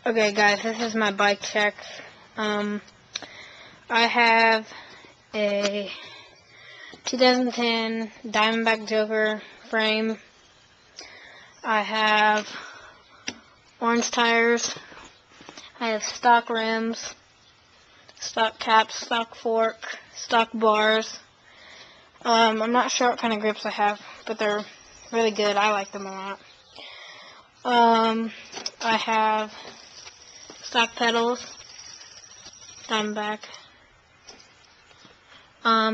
Okay guys, this is my bike check. I have a 2010 Diamondback Joker frame. I have orange tires. I have stock rims, stock caps, stock fork, stock bars. I'm not sure what kind of grips I have, but they're really good. I like them a lot. I have stock pedals, Diamondback,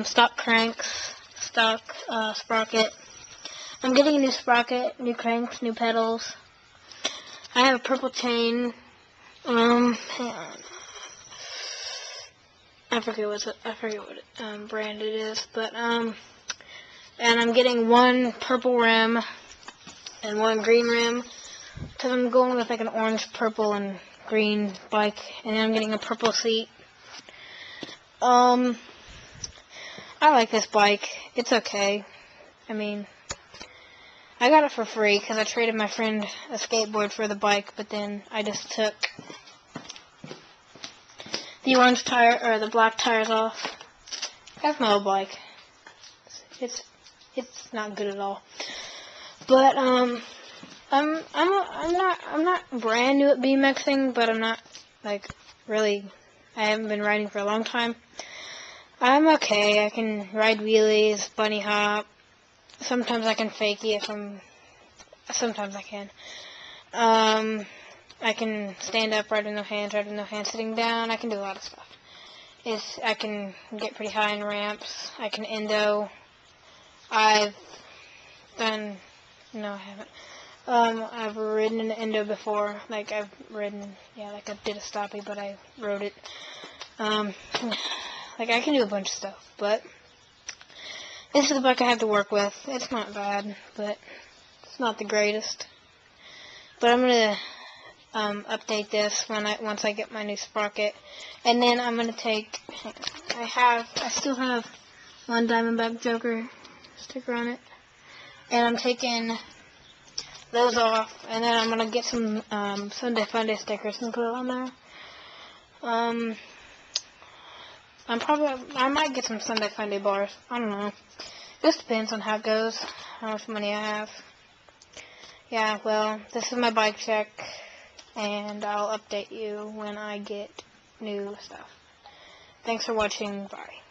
stock cranks, stock sprocket. I'm getting a new sprocket, new cranks, new pedals. I have a purple chain. Hang on. I forget what brand it is, but and I'm getting one purple rim and one green rim because I'm going with like an orange, purple, and green bike, and then I'm getting a purple seat. I like this bike. It's okay. I mean, I got it for free because I traded my friend a skateboard for the bike, but then I just took the orange tire or the black tires off. That's my old bike. It's not good at all. But I'm not brand new at BMXing, but I'm not like really. I haven't been riding for a long time. I'm okay. I can ride wheelies, bunny hop. Sometimes I can fakie sometimes I can. I can stand up, ride with no hands, sitting down. I can do a lot of stuff. I can get pretty high in ramps. I can endo. I've done, no I haven't. I've ridden an endo before. Like I've ridden, like I did a stoppie, but I rode it. Like I can do a bunch of stuff, but this is the bike I have to work with. It's not bad, but it's not the greatest. But I'm gonna update this once I get my new sprocket, and then I'm gonna take. I still have one Diamondback Joker sticker on it, and I'm taking those off, and then I'm gonna get some Sunday Funday stickers and put it on there. I might get some Sunday Funday bars. I don't know. Just depends on how it goes, how much money I have. Yeah, well, this is my bike check, and I'll update you when I get new stuff. Thanks for watching. Bye.